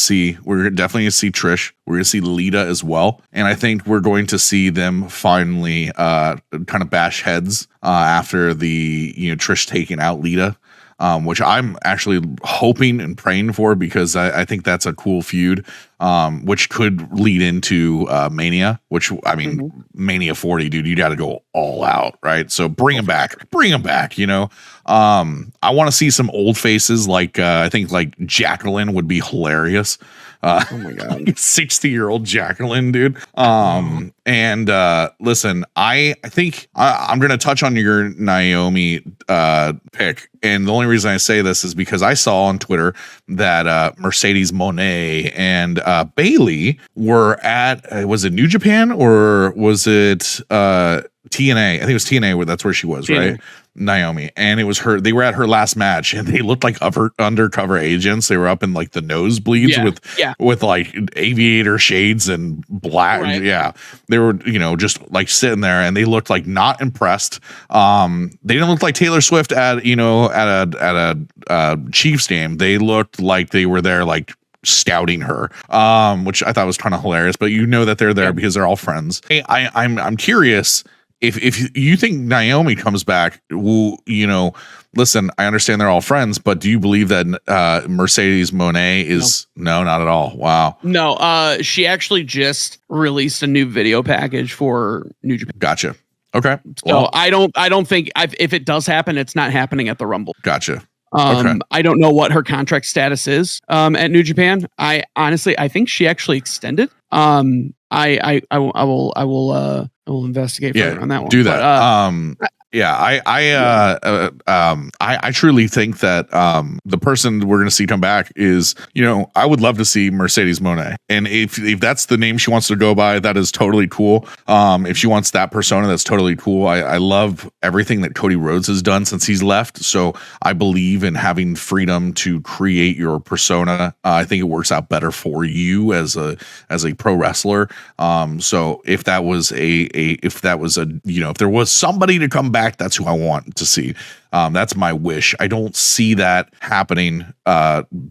see Trish. We're going to see Lita as well. And I think we're going to see them finally kind of bash heads after the, Trish taking out Lita. Which I'm actually hoping and praying for, because I think that's a cool feud, which could lead into Mania, which, I mean, Mania 40, dude, you got to go all out, right? So bring him back, I want to see some old faces, like I think like Jacqueline would be hilarious. Oh my God. 60-year-old Jacqueline, dude. And listen, I think I'm going to touch on your Naomi pick. And the only reason I say this is because I saw on Twitter that Mercedes Moné and Bailey were at, was it New Japan or was it TNA? I think it was TNA, that's where she was, TNA. Right? Naomi. And it was they were at her last match, and they looked like undercover agents. They were up in like the nosebleeds with like aviator shades and black. Right. Yeah. They were, just like sitting there, and they looked like not impressed. They didn't look like Taylor Swift at a Chiefs game. They looked like they were there like scouting her, which I thought was kind of hilarious, but that they're there because they're all friends. Hey, I'm curious if you think Naomi comes back. Listen, I understand they're all friends, but do you believe that Mercedes Moné is no, not at all? Wow. No, she actually just released a new video package for New Japan. Gotcha. Okay. So I don't think if it does happen, it's not happening at the Rumble. Gotcha. Okay. I don't know what her contract status is at New Japan. I think she actually extended. I will investigate further on that one. Do that. I truly think that the person we're going to see come back is, I would love to see Mercedes Moné. And if that's the name she wants to go by, that is totally cool. If she wants that persona, that's totally cool. I love everything that Cody Rhodes has done since he's left. So I believe in having freedom to create your persona. I think it works out better for you as a pro wrestler. So if there was somebody to come back, that's who I want to see. That's my wish. I don't see that happening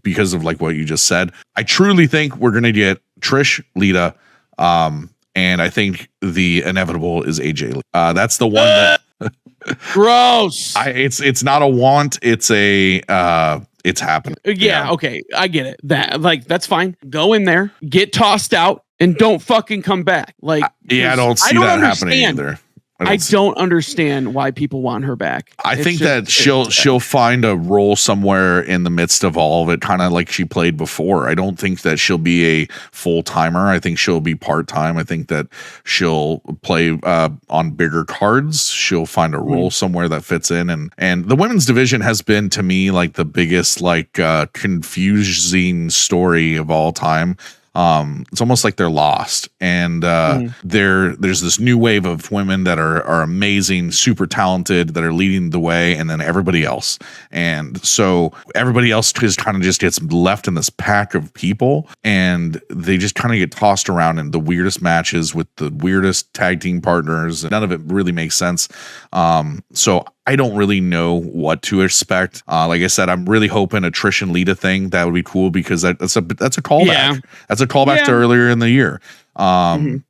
because of like what you just said. I truly think we're going to get Trish, Lita, and I think the inevitable is AJ. That's the one that gross. It's not a want. It's it's happening. Yeah. Okay. I get it. That's fine. Go in there, get tossed out, and don't fucking come back. I don't see that happening either. I don't understand why people want her back. I think that she'll find a role somewhere in the midst of all of it, kind of like she played before. I don't think that she'll be a full timer. I think she'll be part time. I think that she'll play on bigger cards. She'll find a role somewhere that fits in. And the women's division has been, to me, like the biggest confusing story of all time. It's almost like they're lost, and there's this new wave of women that are amazing, super talented, that are leading the way, and then everybody else. And so everybody else just gets left in this pack of people, and they just kind of get tossed around in the weirdest matches with the weirdest tag team partners. None of it really makes sense. So I don't really know what to expect. Like I said, I'm really hoping a Trish and Lita thing. That would be cool, because that's a callback. Yeah. That's a callback to earlier in the year. And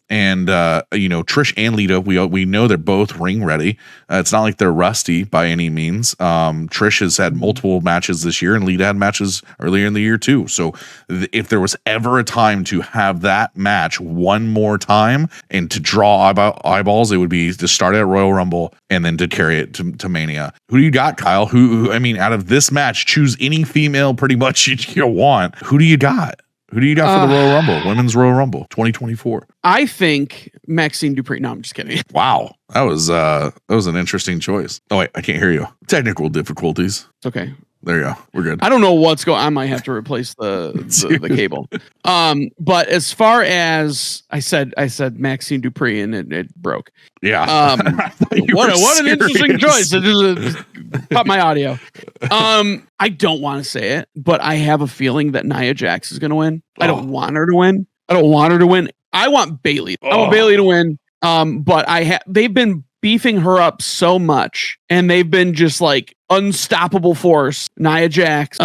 Trish and Lita, we know they're both ring ready. It's not like they're rusty by any means. Trish has had multiple matches this year, and Lita had matches earlier in the year too. So if there was ever a time to have that match one more time and to draw eyeballs, it would be to start at Royal Rumble and then to carry it to Mania. Who do you got, Kyle? Who out of this match, choose any female pretty much you want. Who do you got? Who do you got for the Royal Rumble? Women's Royal Rumble 2024. I think Maxine Dupree. No, I'm just kidding. Wow. That was an interesting choice. Oh, wait, I can't hear you. Technical difficulties. It's okay. There you go. We're good. I don't know what's going on. I might have to replace the cable. But as far as I said Maxine Dupree, and it broke. Yeah. What an interesting choice. It just cut my audio. I don't want to say it, but I have a feeling that Nia Jax is going to win. I don't want her to win. I want Bailey. I want Bailey to win. But they've been beefing her up so much, and they've been just like unstoppable force. Nia Jax,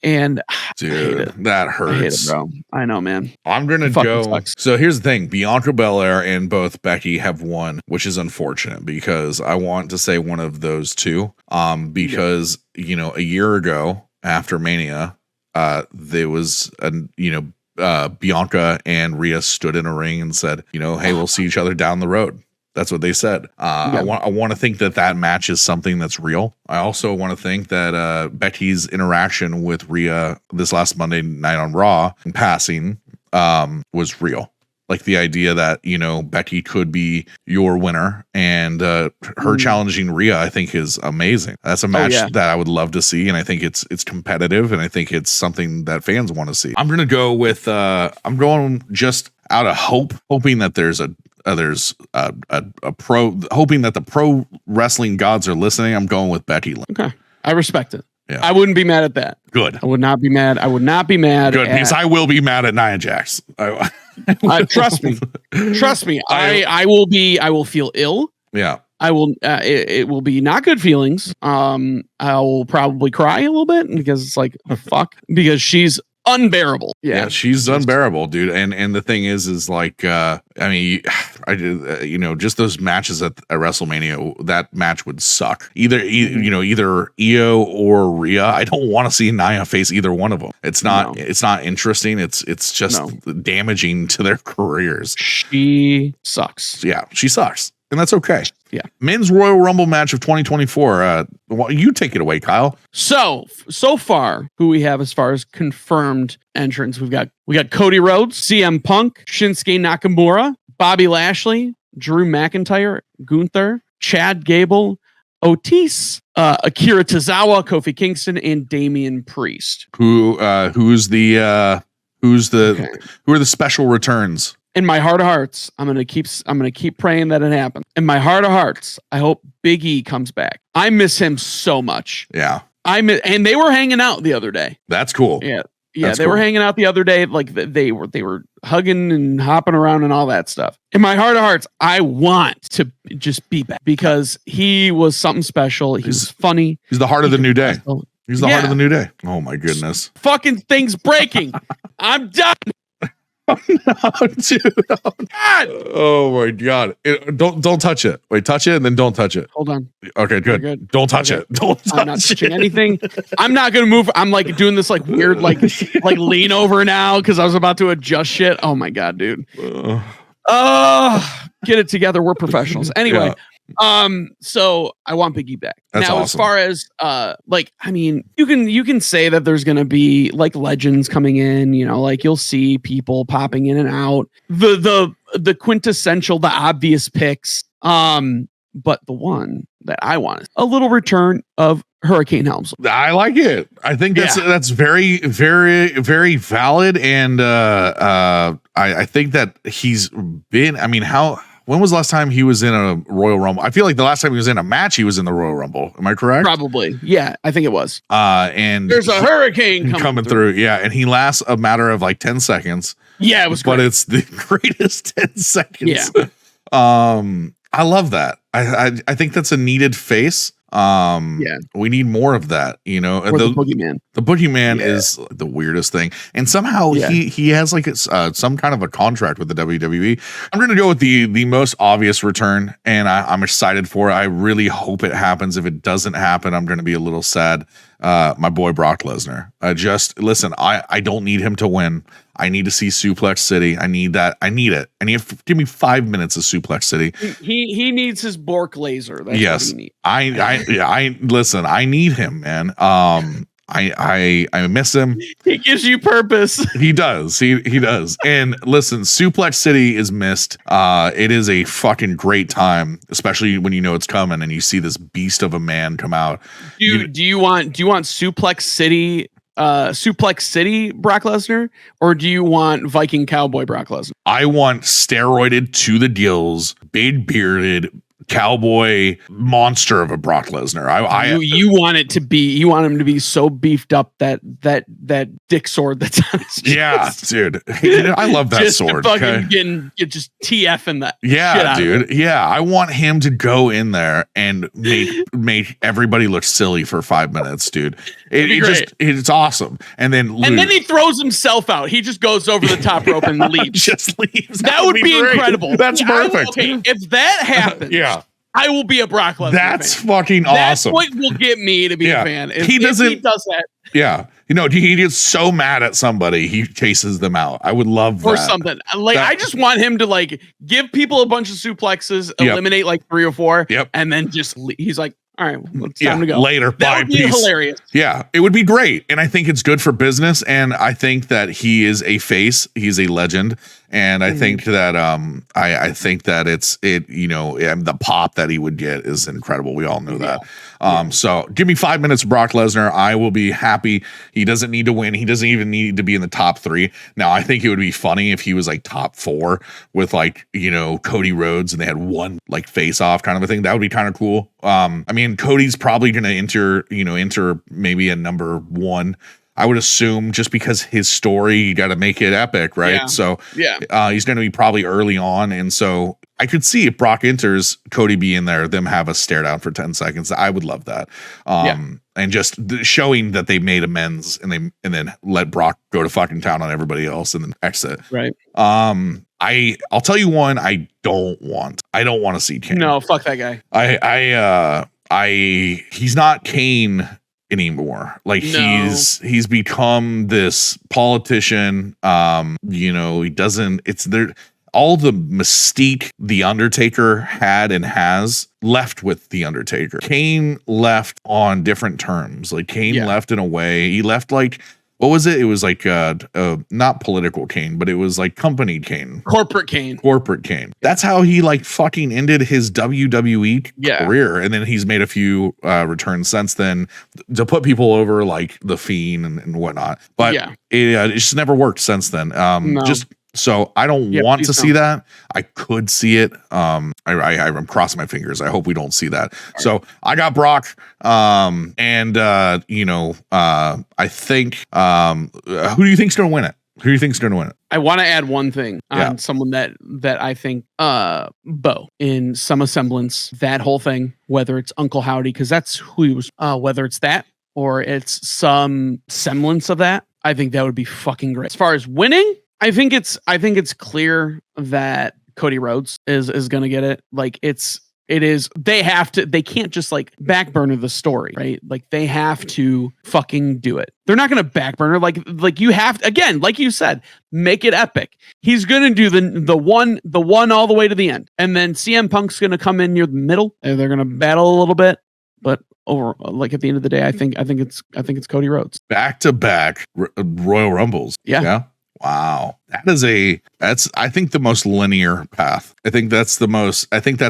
and dude, that hurts. I hate it, bro. I know, man. I'm gonna go. Sucks. So here's the thing: Bianca Belair and both Becky have won, which is unfortunate because I want to say one of those two. Because you know, a year ago after Mania, there was Bianca and Rhea stood in a ring and said, you know, hey, we'll see each other down the road. That's what they said. I want to think that match is something that's real. I also want to think that Becky's interaction with Rhea this last Monday night on Raw and passing was real. Like the idea that, you know, Becky could be your winner and her challenging Rhea, I think is amazing. That's a match that I would love to see. And I think it's competitive. And I think it's something that fans want to see. I'm going to go with, I'm going just out of hoping that there's a hoping that the pro wrestling gods are listening. I'm going with Becky Lynch. Okay. I respect it. Yeah. I wouldn't be mad at that. Good. I would not be mad. I would not be mad. Good, because I will be mad at Nia Jax. Trust me. Trust me. I will feel ill. Yeah. I will. It will be not good feelings. I will probably cry a little bit because it's like fuck, because she's unbearable. Yeah, she's unbearable, dude. And the thing is like, I mean, just those matches at WrestleMania, that match would suck. Either Io or Rhea. I don't want to see Nia face either one of them. It's not interesting. It's just damaging to their careers. She sucks. Yeah, she sucks. And that's okay. Yeah. Men's Royal Rumble match of 2024. You take it away, Kyle. So far, who we have as far as confirmed entrants, we got Cody Rhodes, CM Punk, Shinsuke Nakamura, Bobby Lashley, Drew McIntyre, Gunther, Chad Gable, Otis, Akira Tozawa, Kofi Kingston, and Damian Priest. Who are the special returns? In my heart of hearts, I'm gonna keep praying that it happens. In my heart of hearts, I hope Big E comes back. I miss him so much. Yeah. And they were hanging out the other day. That's cool. Yeah. They were hanging out the other day. Like they were hugging and hopping around and all that stuff. In my heart of hearts, I want to just be back because he was something special. He's funny. He's the heart of the New Day. He's the heart of the New Day. Oh my goodness. Fucking thing's breaking. I'm done. Oh no, dude! Oh, God. Oh my God! Don't touch it. Wait, touch it and then don't touch it. Hold on. Okay, good. Don't touch it. Don't touch I'm not touching anything. I'm not gonna move. I'm like doing this like weird like lean over now because I was about to adjust shit. Oh my God, dude. Get it together. We're professionals. Anyway. Yeah. So I want Big E back. That's now, awesome. As far as I mean, you can say that there's gonna be like legends coming in, you know, like you'll see people popping in and out. The quintessential, the obvious picks. But the one that I want is a little return of Hurricane Helmsley. I like it. I think that's very, very, very valid. And I think that he's been, I mean, when was the last time he was in a Royal Rumble? I feel like the last time he was in a match, he was in the Royal Rumble. Am I correct? Probably. Yeah, I think it was. And there's a hurricane coming through. Yeah, and he lasts a matter of like 10 seconds. Yeah, it was great. But it's the greatest 10 seconds. Yeah. I love that. I think that's a needed face. We need more of that, you know. Or the boogeyman. The boogeyman is the weirdest thing, and somehow he has like some kind of a contract with the WWE. I'm going to go with the most obvious return, and I'm excited for it. I really hope it happens. If it doesn't happen, I'm going to be a little sad. My boy Brock Lesnar. Just listen. I don't need him to win. I need to see Suplex City. I need that. I need it. Give me 5 minutes of Suplex City. He needs his Bork laser. That's yes, what he needs. I listen. I need him, man. I miss him. He gives you purpose. He does. He does. And listen, Suplex City is missed. It is a fucking great time, especially when you know it's coming and you see this beast of a man come out. Do you want Suplex City? Suplex City Brock Lesnar, or do you want Viking Cowboy Brock Lesnar? I want steroided to the gills, big bearded, cowboy monster of a Brock Lesnar. You want it to be, you want him to be so beefed up that dick sword that's on his chest. Yeah, dude. I love that just sword. Fucking get just TF in that. Yeah, dude. Yeah, I want him to go in there and make everybody look silly for 5 minutes, dude. It's awesome. And then he throws himself out. He just goes over the top rope and leaves. Just leaves. That would be incredible. That's perfect. If that happens, yeah, I will be a Brock Lesnar That's fan. fucking awesome. That's what will get me to be a fan. If he does that. Yeah. He gets so mad at somebody, he chases them out. I would love that. Or something. I just want him to give people a bunch of suplexes, eliminate 3 or 4, and then just he's like, all right, well, it's time to go. Later. That would be hilarious. Yeah, it would be great. And I think it's good for business. And I think that he is a face. He's a legend. And I think that I think that the pop that he would get is incredible. We all know that. So give me 5 minutes of Brock Lesnar. I will be happy. He doesn't need to win. He doesn't even need to be in the top 3. Now, I think it would be funny if he was top 4 with Cody Rhodes and they had one face off kind of a thing. That would be kind of cool. I mean, Cody's probably going to enter maybe a number 1. I would assume, just because his story, you got to make it epic, right? Yeah. So he's going to be probably early on. And so I could see if Brock enters, Cody be in there, them have a stare down for 10 seconds. I would love that. And just showing that they made amends and then let Brock go to fucking town on everybody else and then exit. Right. I'll tell you one I don't want to see Kane. No, fuck that guy. He's not Kane anymore. He's become this politician. He doesn't, it's there. All the mystique the Undertaker had and has left with the Undertaker. Kane left on different terms. Kane left in a way. He left what was it? It was not political Kane, but it was company Kane. Corporate Kane. That's how he fucking ended his WWE career. And then he's made a few returns since then to put people over The Fiend and whatnot. But it just never worked since then. So I don't want to see that. I could see it. I'm crossing my fingers. I hope we don't see that. So I got Brock. I think, who do you think's going to win it? Who do you think's going to win it? I want to add one thing on someone that I think, Bo, in some semblance, that whole thing, whether it's Uncle Howdy, because that's who he was, whether it's that or it's some semblance of that, I think that would be fucking great. As far as winning, I think it's clear that Cody Rhodes is going to get it. They can't just back burner the story, right? They have to fucking do it. They're not going to back burner. You have to, again, like you said, make it epic. He's going to do the one all the way to the end. And then CM Punk's going to come in near the middle and they're going to battle a little bit, but over at the end of the day, I think it's Cody Rhodes. Back to back Royal Rumbles. Yeah. Wow. That's I think the most linear path. I think that's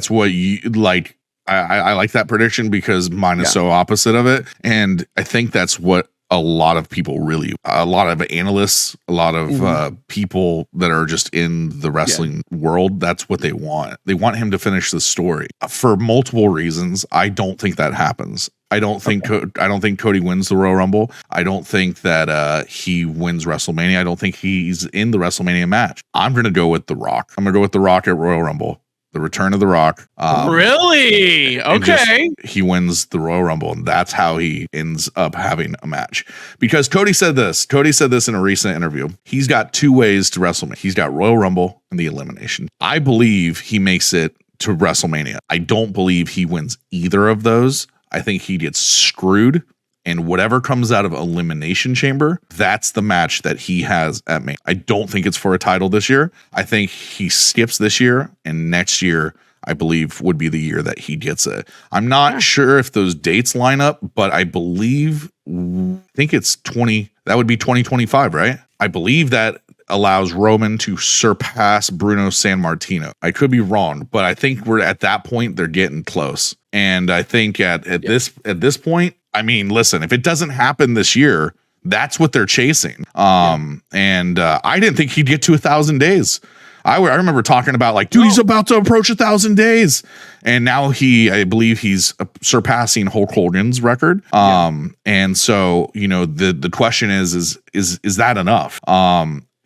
what you like. I like that prediction because mine is so opposite of it. And I think that's what a lot of people a lot of analysts, a lot of people that are just in the wrestling world, that's what they want. They want him to finish the story for multiple reasons. I don't think that happens. I don't think Cody wins the Royal Rumble. I don't think that he wins WrestleMania. I don't think he's in the WrestleMania match. I'm going to go with The Rock. I'm going to go with The Rock at Royal Rumble. The return of The Rock. Really? Okay. He wins the Royal Rumble, and that's how he ends up having a match. Because Cody said this in a recent interview. He's got 2 ways to WrestleMania. He's got Royal Rumble and the elimination. I believe he makes it to WrestleMania. I don't believe he wins either of those. I think he gets screwed, and whatever comes out of Elimination Chamber, that's the match that he has at Mania. I don't think it's for a title this year. I think he skips this year, and next year, I believe, would be the year that he gets it. I'm not sure if those dates line up, but I think it's that would be 2025, right? I believe that allows Roman to surpass Bruno Sammartino. I could be wrong, but I think we're at that point, they're getting close. And I think at this point, I mean, listen, if it doesn't happen this year, that's what they're chasing. And I didn't think he'd get to 1,000 days. I remember talking about like, dude, he's about to approach 1,000 days. And now I believe he's surpassing Hulk Hogan's record. And so, the question is that enough?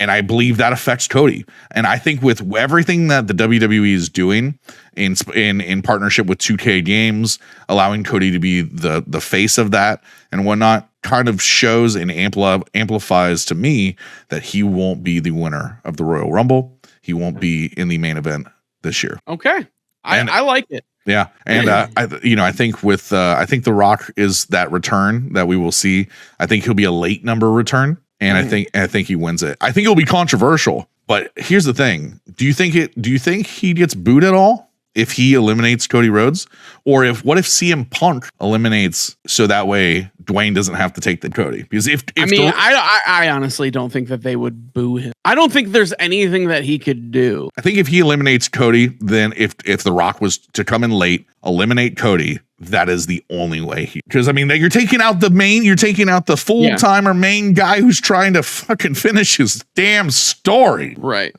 And I believe that affects Cody. And I think with everything that the WWE is doing in partnership with 2K Games, allowing Cody to be the face of that and whatnot, kind of shows and amplifies to me that he won't be the winner of the Royal Rumble. He won't be in the main event this year. Okay. I like it. Yeah. And I think I think The Rock is that return that we will see. I think he'll be a late number return. And I think he wins it. I think it'll be controversial, but here's the thing. Do you think he gets booed at all if he eliminates Cody Rhodes? Or what if CM Punk eliminates so that way Dwayne doesn't have to take the Cody? Because I honestly don't think that they would boo him. I don't think there's anything that he could do. I think if he eliminates Cody, then if The Rock was to come in late, eliminate Cody, that is the only way. Because you're taking out the full timer main guy who's trying to fucking finish his damn story. Right.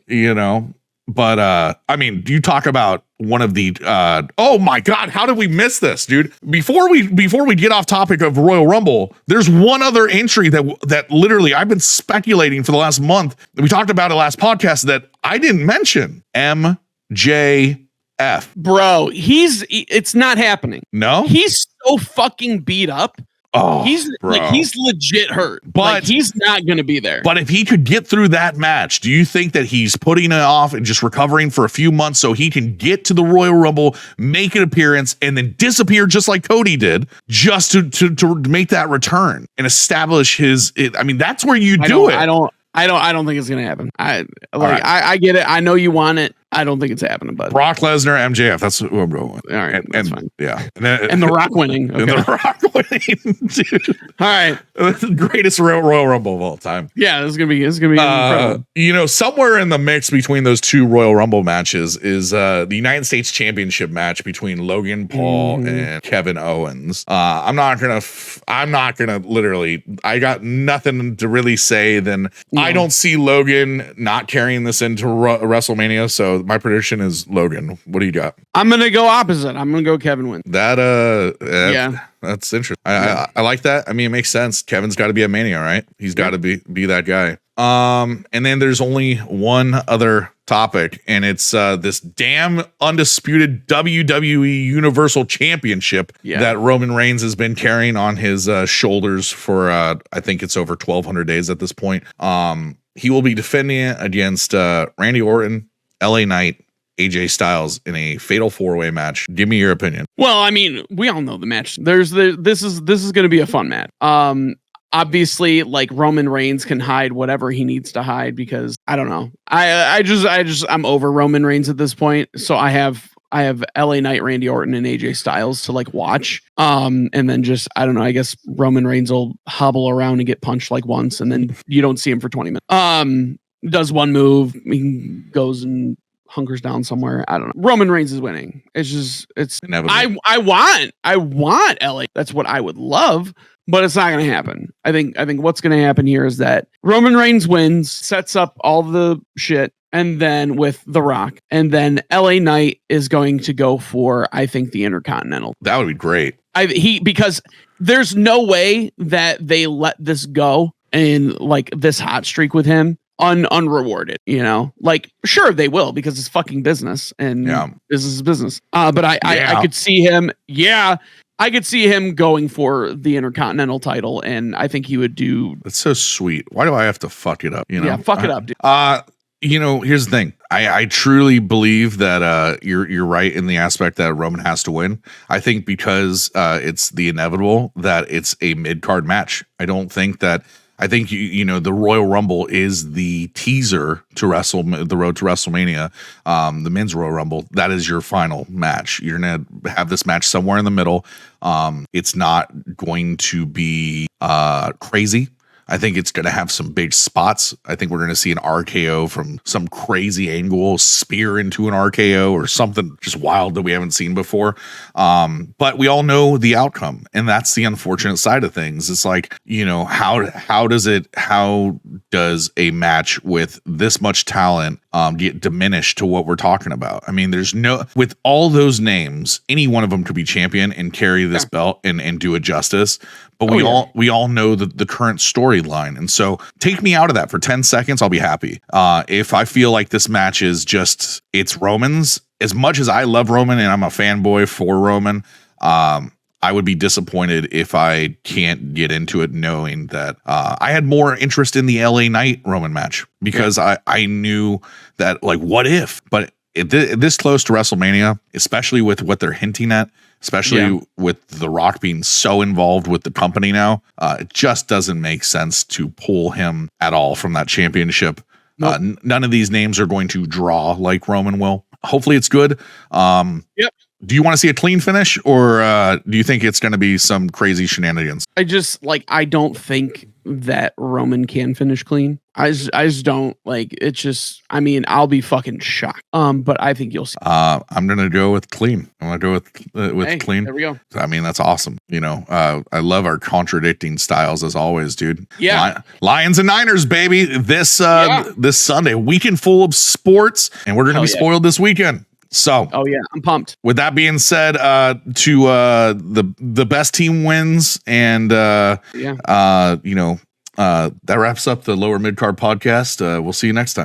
But you talk about one of the oh my God, how did we miss this, dude? Before we get off topic of Royal Rumble, there's one other entry that literally I've been speculating for the last month. We talked about it last podcast that I didn't mention. MJF. Bro, it's not happening. No? He's so fucking beat up. Oh, he's legit hurt, but he's not going to be there. But if he could get through that match, do you think that he's putting it off and just recovering for a few months so he can get to the Royal Rumble, make an appearance, and then disappear just like Cody did, just to make that return and establish that's where you do it. I don't think it's going to happen. I get it. I know you want it. I don't think it's happening, but Brock Lesnar, MJF. That's who I'm going with. All right, that's fine. Yeah, and The Rock winning. Okay. And The Rock winning, dude. All right, the greatest Royal Rumble of all time. Yeah, it's gonna be incredible. Somewhere in the mix between those two Royal Rumble matches is the United States Championship match between Logan Paul and Kevin Owens. I'm not gonna literally. I got nothing to really say. I don't see Logan not carrying this into WrestleMania. So my prediction is Logan. What do you got? I'm gonna go opposite. I'm gonna go Kevin wins. That's interesting. I like that. It makes sense. Kevin's got to be a Mania, right? He's got to be that guy. And then there's only one other topic, and it's this damn undisputed WWE Universal Championship that Roman Reigns has been carrying on his shoulders for I think it's over 1,200 days at this point. He will be defending it against Randy Orton, LA Knight, AJ Styles in a fatal 4-way match. Give me your opinion. Well, we all know the match. This is going to be a fun match. Obviously, like Roman Reigns can hide whatever he needs to hide because I don't know. I'm over Roman Reigns at this point. So I have LA Knight, Randy Orton, and AJ Styles to watch. And then I don't know. I guess Roman Reigns will hobble around and get punched once, and then you don't see him for 20 minutes. Does one move, he goes and hunkers down somewhere. I don't know. Roman Reigns is winning. It's inevitable. I want LA. That's what I would love, but it's not going to happen. I think what's going to happen here is that Roman Reigns wins, sets up all the shit, and then with The Rock, and then LA Knight is going to go for, I think, the Intercontinental. That would be great. Because there's no way that they let this go in this hot streak with him unrewarded, sure they will because it's fucking business and business is business. But I could see him. Yeah. I could see him going for the Intercontinental title, and I think he would do. That's so sweet. Why do I have to fuck it up? Yeah, fuck it up, dude. Here's the thing. I truly believe that you're right in the aspect that Roman has to win. I think because it's the inevitable that it's a mid-card match. I think the Royal Rumble is the teaser to the road to WrestleMania, the men's Royal Rumble. That is your final match. You're gonna have this match somewhere in the middle. It's not going to be crazy. I think it's going to have some big spots. I think we're going to see an RKO from some crazy angle, spear into an RKO or something just wild that we haven't seen before. But we all know the outcome, and that's the unfortunate side of things. It's how does a match with this much talent get diminished to what we're talking about. I mean, with all those names, any one of them could be champion and carry this belt and do it justice. But we all know the current storyline. And so take me out of that for 10 seconds. I'll be happy. If I feel like this match is just, it's Roman's, as much as I love Roman and I'm a fanboy for Roman, I would be disappointed if I can't get into it knowing that I had more interest in the LA Knight Roman match because I knew that, like, what if? But this close to WrestleMania, especially with what they're hinting at, especially with The Rock being so involved with the company now, it just doesn't make sense to pull him at all from that championship. Nope. None of these names are going to draw like Roman will. Hopefully it's good. Do you want to see a clean finish, or do you think it's going to be some crazy shenanigans? I don't think that Roman can finish clean. I just don't like it. Just, I mean, I'll be fucking shocked. But I think you'll see. I'm going to go with clean. I'm going to go with clean. There we go. I mean, that's awesome. You know, I love our contradicting styles as always, dude. Yeah. Lions and Niners, baby. This Sunday, weekend full of sports, and we're going to be spoiled this weekend. So, I'm pumped. With that being said, to the best team wins, and that wraps up the Lower Mid Card podcast. We'll see you next time.